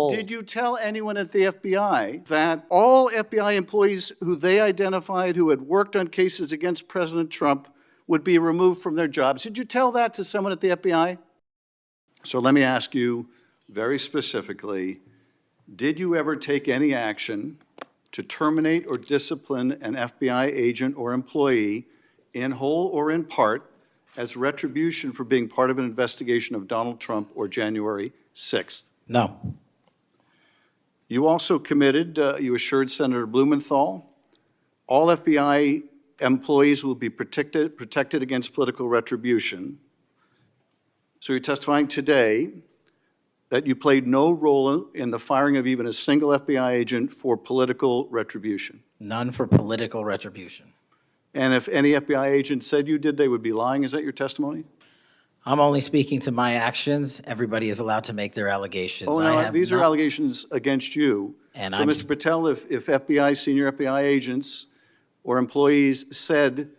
Did you tell anyone at the FBI that all FBI employees who they identified who had worked on cases against President Trump would be removed from their jobs? Did you tell that to someone at the FBI? So let me ask you very specifically, did you ever take any action to terminate or discipline an FBI agent or employee in whole or in part as retribution for being part of an investigation of Donald Trump or January 6th? No. You also committed, you assured Senator Blumenthal, all FBI employees will be protected against political retribution. So you're testifying today that you played no role in the firing of even a single FBI agent for political retribution. None for political retribution. And if any FBI agent said you did, they would be lying. Is that your testimony? I'm only speaking to my actions. Everybody is allowed to make their allegations. Oh, no, these are allegations against you. And so, Mr. Patel, if FBI, senior FBI agents or employees said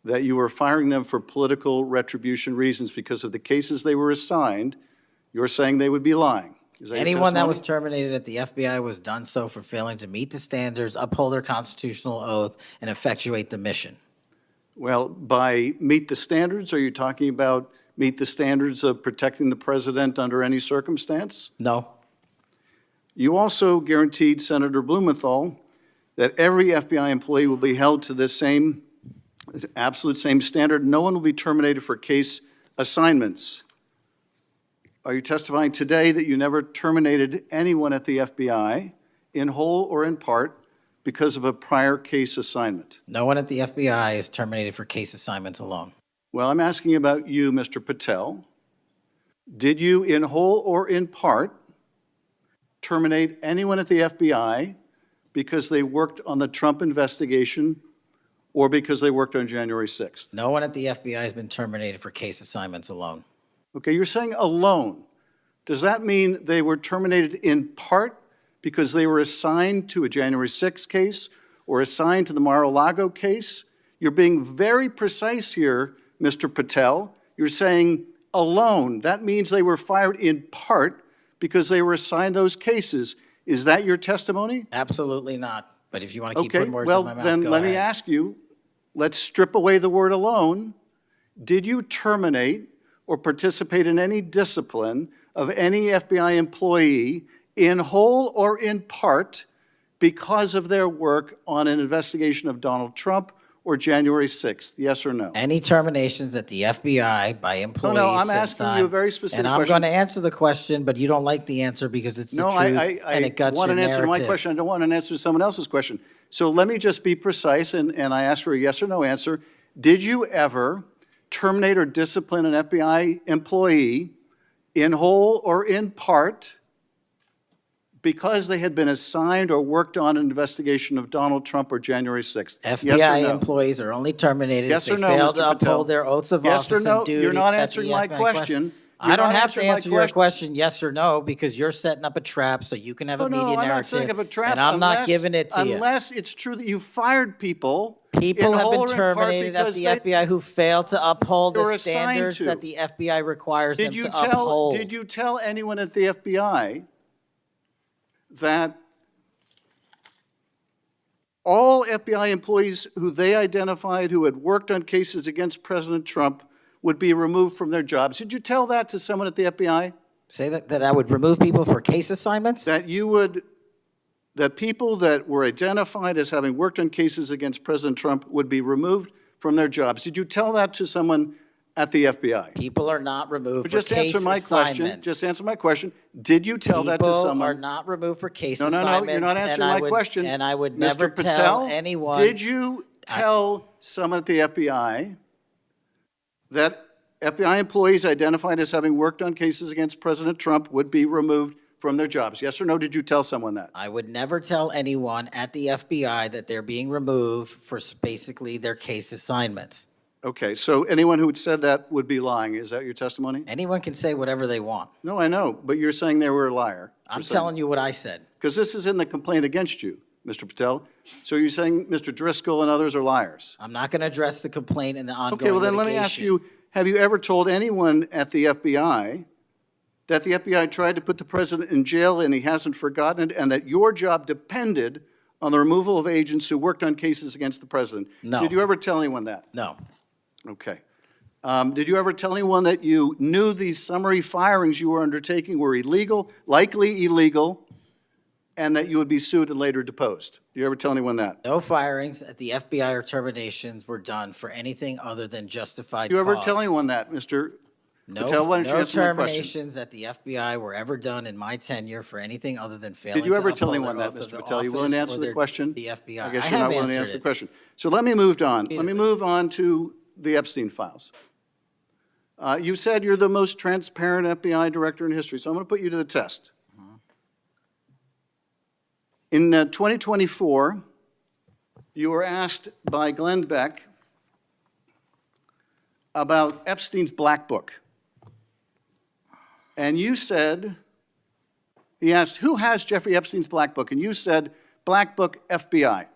that you were firing them for political retribution reasons because of the cases they were assigned, you're saying they would be lying. Is that anyone that was terminated at the FBI was done so for failing to meet the standards, uphold their constitutional oath, and effectuate the mission. Well, by meet the standards, are you talking about meet the standards of protecting the president under any circumstance? No. You also guaranteed Senator Blumenthal that every FBI employee will be held to the same, absolute same standard. No one will be terminated for case assignments. Are you testifying today that you never terminated anyone at the FBI in whole or in part because of a prior case assignment? No one at the FBI is terminated for case assignments alone. Well, I'm asking about you, Mr. Patel. Did you, in whole or in part, terminate anyone at the FBI because they worked on the Trump investigation or because they worked on January 6th? No one at the FBI has been terminated for case assignments alone. Okay, you're saying alone. Does that mean they were terminated in part because they were assigned to a January 6th case or assigned to the Mar-a-Lago case? You're being very precise here, Mr. Patel. You're saying alone. That means they were fired in part because they were assigned those cases. Is that your testimony? Absolutely not. But if you want to keep putting words in my mouth, then go let me ahead. ask you, let's strip away the word alone. Did you terminate or participate in any discipline of any FBI employee in whole or in part because of their work on an investigation of Donald Trump or January 6th? Yes or no? Any terminations at the FBI by employees. No, I'm asking you a very specific question. And I'm going to answer the question, but you don't like the answer because it's the truth and it guts I want your an answer to my narrative. question. I don't want an answer to someone else's question. So let me just be precise, and I ask for a yes or no answer. Did you ever terminate or discipline an FBI employee in whole or in part because they had been assigned or worked on an investigation of Donald Trump or January 6th? FBI yes or no? employees are only terminated Yes if or they no, fail Mr. to Patel? uphold their oaths of Yes or office no? and duty. You're not at the answering my FBI question. I don't not have to answering my answer your question yes or no because you're setting up a trap so you can have a media I'm narrative. not setting up a trap. And I'm not giving it to you. Unless it's true that you fired people. People in have whole been or in part terminated at because the they- FBI who failed to uphold they were the assigned standards to. that the FBI requires them to Did uphold. you tell anyone at the FBI that all FBI employees who they identified who had worked on cases against President Trump would be removed from their jobs? Did you tell that to someone at the FBI? Say that I would remove people for case assignments? That people that were identified as having worked on cases against President Trump would be removed from their jobs. Did you tell that to someone at the FBI? People are not removed Just for case answer my assignments. question. Just answer my question. Did you tell that to someone? People are not removed for case No, assignments. you're not answering my question. And I would Mr. never Patel, tell anyone. Did you tell someone at the FBI that FBI employees identified as having worked on cases against President Trump would be removed from their jobs? Yes or no, did you tell someone that? I would never tell anyone at the FBI that they're being removed for basically their case assignments. Okay, so anyone who had said that would be lying. Is that your testimony? Anyone can say whatever they want. No, I know, but you're saying they were a liar. I'm telling you what I said. Because this is in the complaint against you, Mr. Patel. So you're saying Mr. Driscoll and others are liars? I'm not going to address the complaint in the ongoing Okay, well then let me ask you, have you ever told anyone at the FBI that the FBI tried to put the president in jail and he hasn't forgotten it, and that your job depended on the removal of agents who worked on cases against the president? No. Did you ever tell anyone that? No. Okay. Did you ever tell anyone that you knew these summary firings you were undertaking were illegal, likely illegal, and that you would be sued and later deposed? Did you ever tell anyone that? No firings at the FBI or terminations were done for anything other than justified Did you ever cause. tell anyone that, Mr. No, Patel? Why don't you no answer my question? terminations at the FBI were ever done in my tenure for anything other than failing Did you to ever tell uphold anyone their that, oath of Mr. the Patel? You willing to office answer or the their- question? The FBI. I guess I you're have not willing to answered answer the it. question. So let me move on. Let me Repeatedly. move on to the Epstein files. You said you're the most transparent FBI director in history, so I'm going to put you to the test. In 2024, you were asked by Glenn Beck about Epstein's Black Book. And you said, he asked, who has Jeffrey Epstein's Black Book? And you said, Black Book, FBI.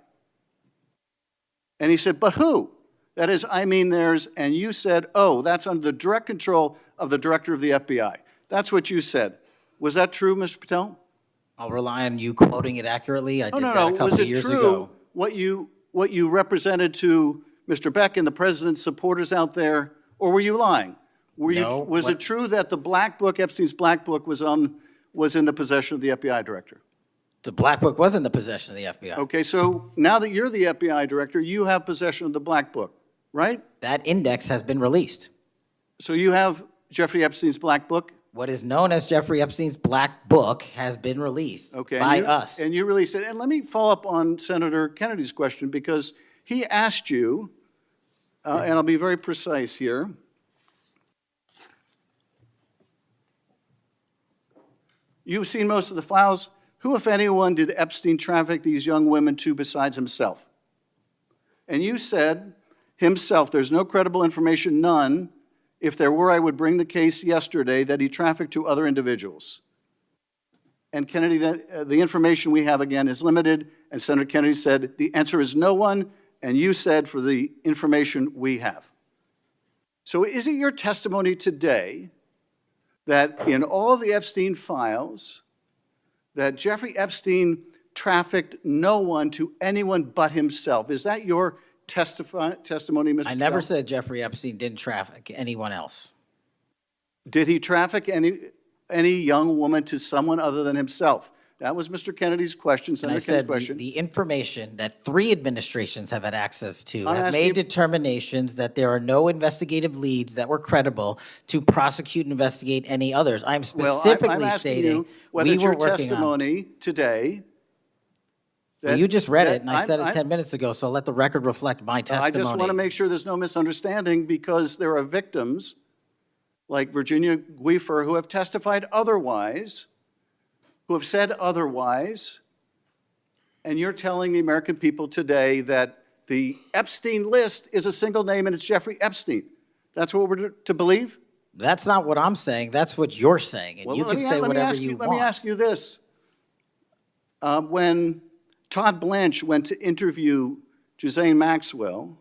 And he said, but who? That is, I mean theirs. And you said, oh, that's under the direct control of the director of the FBI. That's what you said. Was that true, Mr. Patel? I'll rely on you quoting it accurately. I did that a Was couple it years true ago. what you represented to Mr. Beck and the president's supporters out there, or were you lying? No, Was it true that the Black Book, Epstein's Black Book, was in the possession of the FBI director? The Black Book was in the possession of the FBI. Okay, so now that you're the FBI director, you have possession of the Black Book, right? That index has been released. So you have Jeffrey Epstein's Black Book? What is known as Jeffrey Epstein's Black Book has been released Okay, by us. And you released it. And let me follow up on Senator Kennedy's question, because he asked you, and I'll be very precise here. You've seen most of the files. Who, if anyone, did Epstein traffic these young women to besides himself? And you said, himself, there's no credible information, none. If there were, I would bring the case yesterday that he trafficked to other individuals. And Kennedy, the information we have, again, is limited. And Senator Kennedy said, the answer is no one. And you said, for the information we have. So is it your testimony today that in all the Epstein files, that Jeffrey Epstein trafficked no one to anyone but himself? Is that your testimony, Mr. I never Patel? said Jeffrey Epstein didn't traffic anyone else. Did he traffic any young woman to someone other than himself? That was Mr. Kennedy's question, And I Senator Kennedy's said question. the information that 3 administrations have had access to I'm have asking made you- determinations that there are no investigative leads that were credible to prosecute and investigate any others. I'm Well, specifically I'm asking stating you whether we it's were your working on. testimony today. Well, you just read that it, and I said it I'm- 10 minutes ago, so let the record reflect my I testimony. just want to make sure there's no misunderstanding, because there are victims like Virginia Guifer who have testified otherwise, who have said otherwise, and you're telling the American people today that the Epstein list is a single name and it's Jeffrey Epstein. That's what we're to believe? That's not what I'm saying. That's what you're saying, and Well, you let can me- say let me whatever ask you Let want. me ask you this. When Todd Blanche went to interview Ghislaine Maxwell,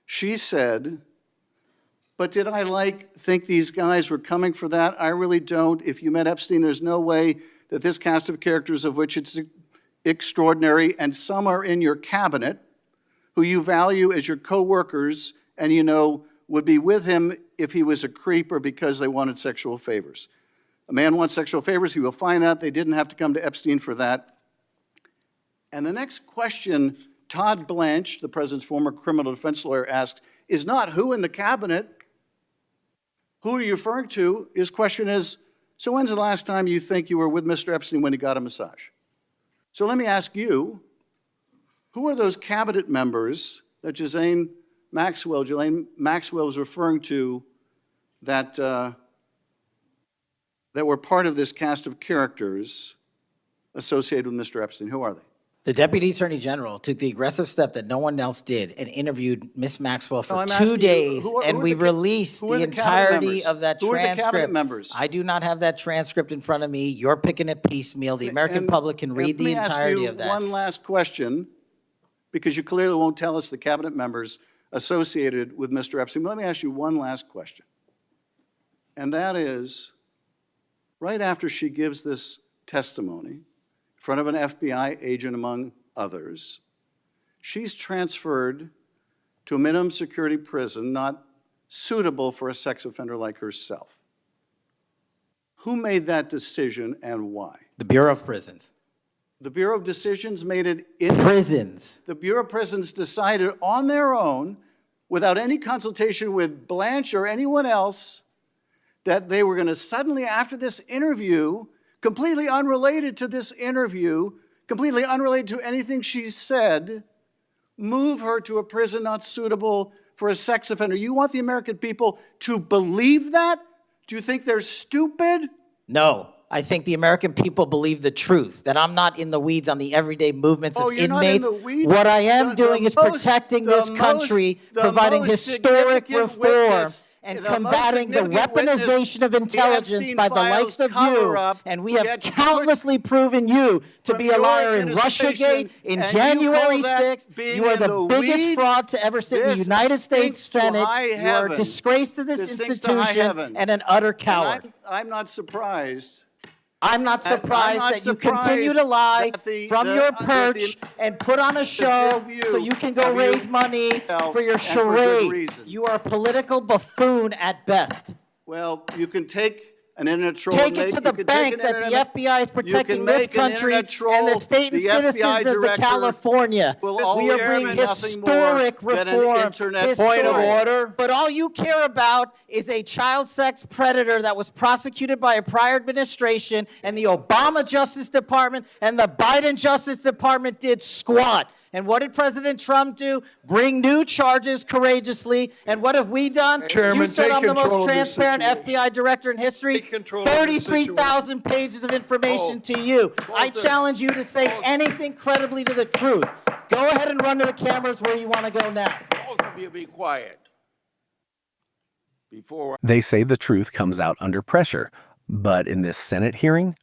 she said, but did I think these guys were coming for that? I really don't. If you met Epstein, there's no way that this cast of characters, of which it's extraordinary, and some are in your cabinet, who you value as your co-workers, and you know would be with him if he was a creep or because they wanted sexual favors. A man wants sexual favors, he will find that. They didn't have to come to Epstein for that. And the next question Todd Blanche, the president's former criminal defense lawyer, asked is not who in the cabinet, who are you referring to? His question is, so when's the last time you think you were with Mr. Epstein when he got a massage? So let me ask you, who are those cabinet members that Ghislaine Maxwell was referring to that, that were part of this cast of characters associated with Mr. Epstein? Who are they? The Deputy Attorney General took the aggressive step that no one else did and interviewed Ms. Maxwell for I'm 2 asking you, days, who are and we the ca- released who are the the cabinet entirety members? of that Who are the cabinet transcript. members? I do not have that transcript in front of me. You're picking it piecemeal. The American And- public can read the entirety of Let me ask that. you one last question, because you clearly won't tell us the cabinet members associated with Mr. Epstein. But let me ask you one last question. And that is, right after she gives this testimony in front of an FBI agent, among others, she's transferred to a minimum security prison not suitable for a sex offender like herself. Who made that decision and why? The Bureau of Prisons. The Bureau of Decisions made it in Prisons. The Bureau of Prisons decided on their own, without any consultation with Blanche or anyone else, that they were going to suddenly, after this interview, completely unrelated to this interview, completely unrelated to anything she said, move her to a prison not suitable for a sex offender. You want the American people to believe that? Do you think they're stupid? No. I think the American people believe the truth, that I'm not in the weeds on the everyday movements of you're inmates. not in the weeds? What I am doing is protecting this country, providing historic reform, and combating the weaponization of intelligence by the likes of you. And we have countlessly proven you to be a liar in Russiagate, in January 6th. You are the biggest fraud to ever sit in the United States Senate. You are a disgrace to this institution and an utter coward. I'm not surprised. I'm not surprised that you continue to lie from your perch and put on a show so you can go raise money for your charade. You are a political buffoon at best. Well, you can take an internet troll. Take it to the bank that the FBI is protecting this country and the state and citizens of the California. We are bringing historic reform. Point of order. But all you care about is a child sex predator that was prosecuted by a prior administration, and the Obama Justice Department and the Biden Justice Department did squat. And what did President Trump do? Bring new charges courageously. And what have we done? Chairman, you said take I'm the control most of this transparent situation. FBI director in history. Take control of this 33,000 pages of information to you. I challenge you to say anything credibly to the truth. Go ahead and run to the cameras where you want to go now. Both of you be quiet. Before They say the truth comes out under pressure, but in this Senate hearing,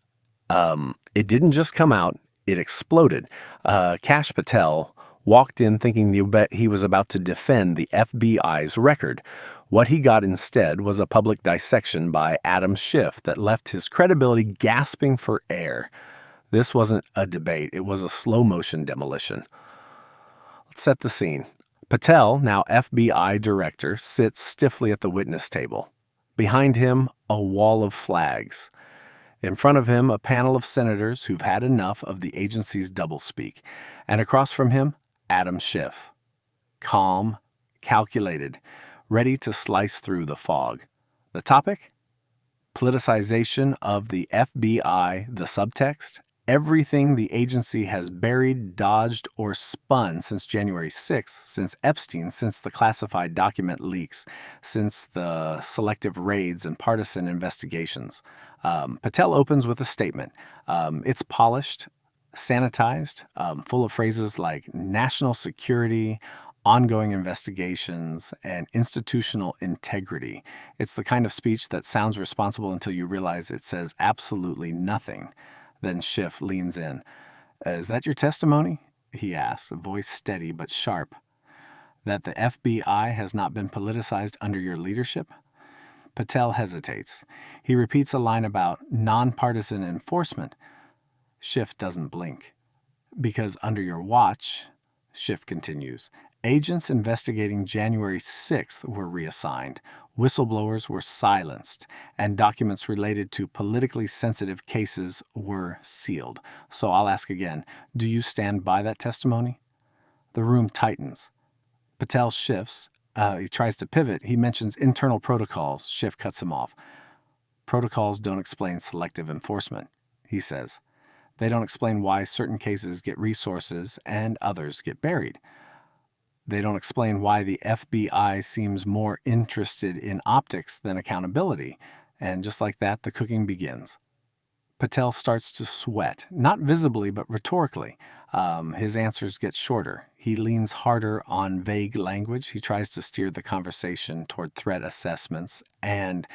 it didn't just come out, it exploded. Kash Patel walked in thinking he was about to defend the FBI's record. What he got instead was a public dissection by Adam Schiff that left his credibility gasping for air. This wasn't a debate, it was a slow-motion demolition. Let's set the scene. Patel, now FBI director, sits stiffly at the witness table. Behind him, a wall of flags. In front of him, a panel of senators who've had enough of the agency's doublespeak. And across from him, Adam Schiff. Calm, calculated, ready to slice through the fog. The topic? Politicization of the FBI, the subtext? Everything the agency has buried, dodged, or spun since January 6th, since Epstein, since the classified document leaks, since the selective raids and partisan investigations. Patel opens with a statement. It's polished, sanitized, full of phrases like national security, ongoing investigations, and institutional integrity. It's the kind of speech that sounds responsible until you realize it says absolutely nothing. Then Schiff leans in. Is that your testimony? He asks, a voice steady but sharp. That the FBI has not been politicized under your leadership? Patel hesitates. He repeats a line about nonpartisan enforcement. Schiff doesn't blink. Because under your watch, Schiff continues, agents investigating January 6th were reassigned, whistleblowers were silenced, and documents related to politically sensitive cases were sealed. So I'll ask again, do you stand by that testimony? The room tightens. Patel shifts. He tries to pivot. He mentions internal protocols. Schiff cuts him off. Protocols don't explain selective enforcement, he says. They don't explain why certain cases get resources and others get buried. They don't explain why the FBI seems more interested in optics than accountability. And just like that, the cooking begins. Patel starts to sweat, not visibly but rhetorically. His answers get shorter. He leans harder on vague language. He tries to steer the conversation toward threat assessments and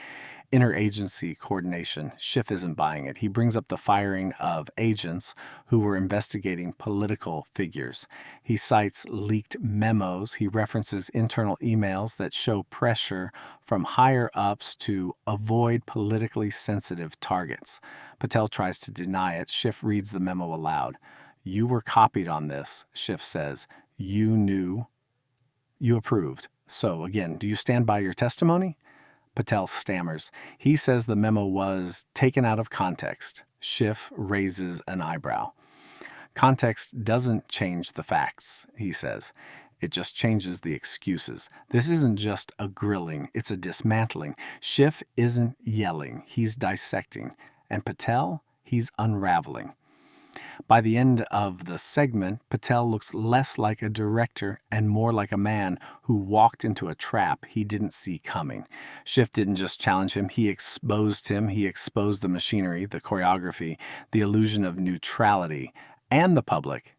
interagency coordination. Schiff isn't buying it. He brings up the firing of agents who were investigating political figures. He cites leaked memos. He references internal emails that show pressure from higher ups to avoid politically sensitive targets. Patel tries to deny it. Schiff reads the memo aloud. "You were copied on this," Schiff says. "You knew. You approved. So, again, do you stand by your testimony?" Patel stammers. He says the memo was taken out of context. Schiff raises an eyebrow. "Context doesn't change the facts," he says. "It just changes the excuses. This isn't just a grilling, it's a dismantling." Schiff isn't yelling, he's dissecting. And Patel, he's unraveling. By the end of the segment, Patel looks less like a director and more like a man who walked into a trap he didn't see coming. Schiff didn't just challenge him, he exposed him. He exposed the machinery, the choreography, the illusion of neutrality, and the public.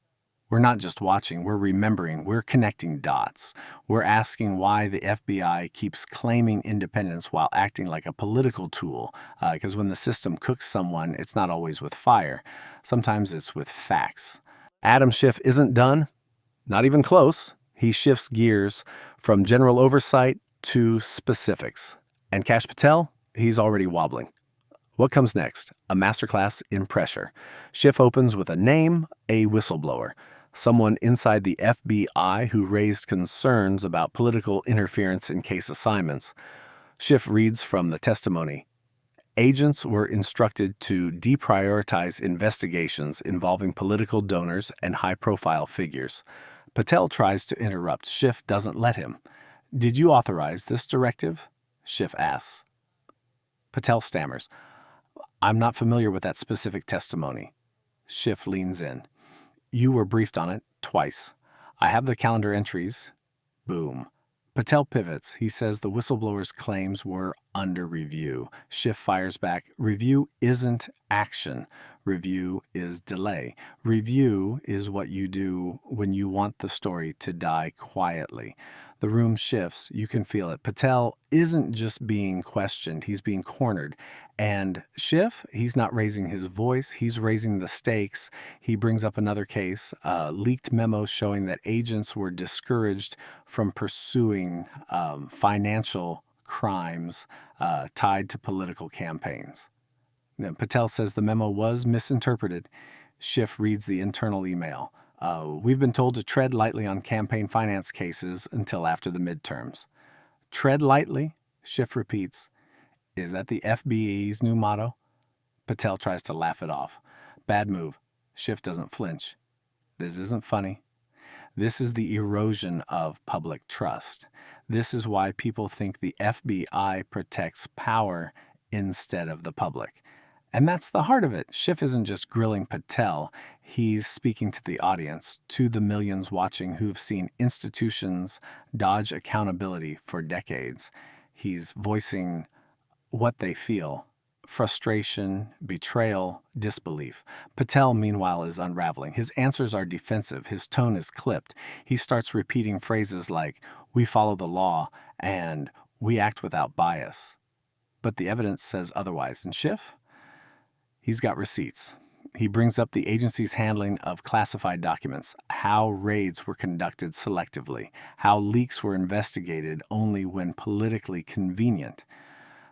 We're not just watching, we're remembering, we're connecting dots. We're asking why the FBI keeps claiming independence while acting like a political tool. Because when the system cooks someone, it's not always with fire. Sometimes it's with facts. Adam Schiff isn't done, not even close. He shifts gears from general oversight to specifics. And Kash Patel, he's already wobbling. What comes next? A masterclass in pressure. Schiff opens with a name, a whistleblower. Someone inside the FBI who raised concerns about political interference in case assignments. Schiff reads from the testimony. Agents were instructed to deprioritize investigations involving political donors and high-profile figures. Patel tries to interrupt. Schiff doesn't let him. "Did you authorize this directive?" Schiff asks. Patel stammers. "I'm not familiar with that specific testimony." Schiff leans in. "You were briefed on it twice. I have the calendar entries." Boom. Patel pivots. He says the whistleblower's claims were under review. Schiff fires back. Review isn't action. Review is delay. Review is what you do when you want the story to die quietly. The room shifts. You can feel it. Patel isn't just being questioned. He's being cornered. And Schiff, he's not raising his voice. He's raising the stakes. He brings up another case, leaked memos showing that agents were discouraged from pursuing financial crimes tied to political campaigns. Now, Patel says the memo was misinterpreted. Schiff reads the internal email. We've been told to tread lightly on campaign finance cases until after the midterms. Tread lightly, Schiff repeats. Is that the FBI's new motto? Patel tries to laugh it off. Bad move. Schiff doesn't flinch. This isn't funny. This is the erosion of public trust. This is why people think the FBI protects power instead of the public. And that's the heart of it. Schiff isn't just grilling Patel. He's speaking to the audience, to the millions watching who've seen institutions dodge accountability for decades. He's voicing what they feel: frustration, betrayal, disbelief. Patel, meanwhile, is unraveling. His answers are defensive. His tone is clipped. He starts repeating phrases like, "We follow the law," and "we act without bias." But the evidence says otherwise. And Schiff? He's got receipts. He brings up the agency's handling of classified documents, how raids were conducted selectively, how leaks were investigated only when politically convenient.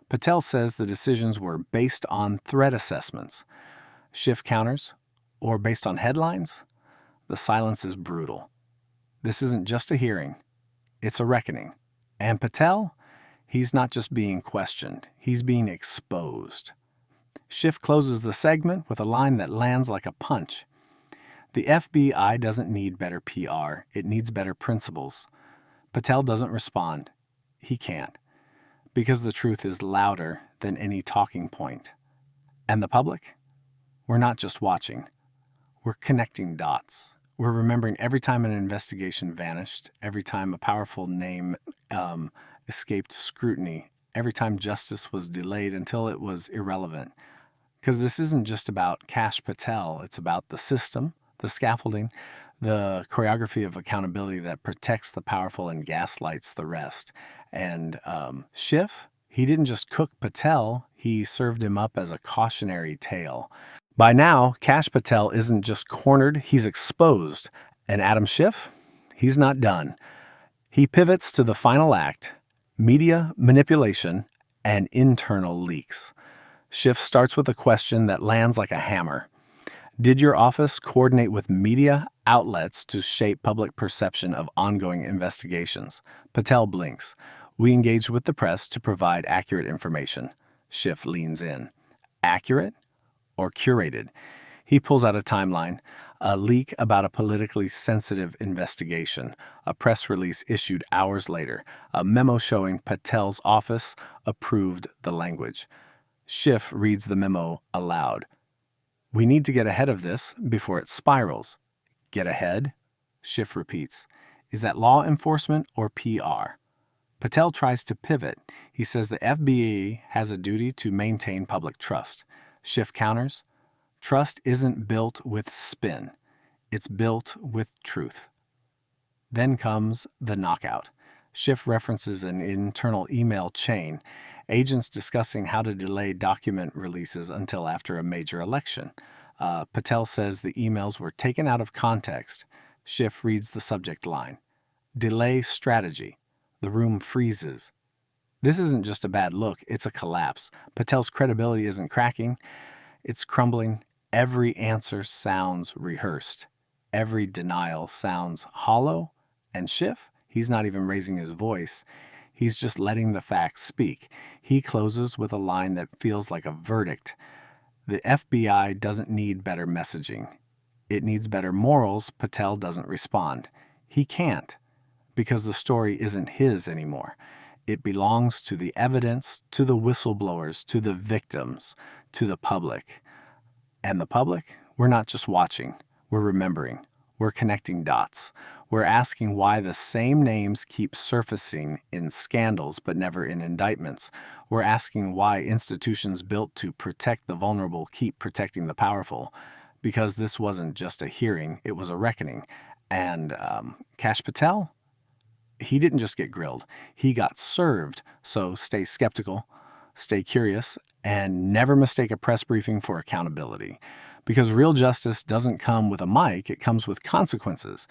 Patel says the decisions were based on threat assessments. Schiff counters, or based on headlines? The silence is brutal. This isn't just a hearing, it's a reckoning. And Patel? He's not just being questioned, he's being exposed. Schiff closes the segment with a line that lands like a punch. The FBI doesn't need better PR, it needs better principles. Patel doesn't respond. He can't. Because the truth is louder than any talking point. And the public? We're not just watching. We're connecting dots. We're remembering every time an investigation vanished, every time a powerful name escaped scrutiny, every time justice was delayed until it was irrelevant. Because this isn't just about Kash Patel, it's about the system, the scaffolding, the choreography of accountability that protects the powerful and gaslights the rest. And Schiff, he didn't just cook Patel, he served him up as a cautionary tale. By now, Kash Patel isn't just cornered, he's exposed. And Adam Schiff, he's not done. He pivots to the final act, media manipulation and internal leaks. Schiff starts with a question that lands like a hammer. Did your office coordinate with media outlets to shape public perception of ongoing investigations? Patel blinks. We engaged with the press to provide accurate information. Schiff leans in. Accurate or curated? He pulls out a timeline, a leak about a politically sensitive investigation, a press release issued hours later, a memo showing Patel's office approved the language. Schiff reads the memo aloud. We need to get ahead of this before it spirals. Get ahead? Schiff repeats. Is that law enforcement or PR? Patel tries to pivot. He says the FBI has a duty to maintain public trust. Schiff counters. Trust isn't built with spin. It's built with truth. Then comes the knockout. Schiff references an internal email chain, agents discussing how to delay document releases until after a major election. Patel says the emails were taken out of context. Schiff reads the subject line. Delay strategy. The room freezes. This isn't just a bad look, it's a collapse. Patel's credibility isn't cracking, it's crumbling. Every answer sounds rehearsed. Every denial sounds hollow. And Schiff, he's not even raising his voice. He's just letting the facts speak. He closes with a line that feels like a verdict. The FBI doesn't need better messaging. It needs better morals. Patel doesn't respond. He can't, because the story isn't his anymore. It belongs to the evidence, to the whistleblowers, to the victims, to the public. And the public, we're not just watching, we're remembering, we're connecting dots. We're asking why the same names keep surfacing in scandals but never in indictments. We're asking why institutions built to protect the vulnerable keep protecting the powerful. Because this wasn't just a hearing, it was a reckoning. And Kash Patel, he didn't just get grilled, he got served. So stay skeptical, stay curious, and never mistake a press briefing for accountability. Because real justice doesn't come with a mic, it comes with consequences.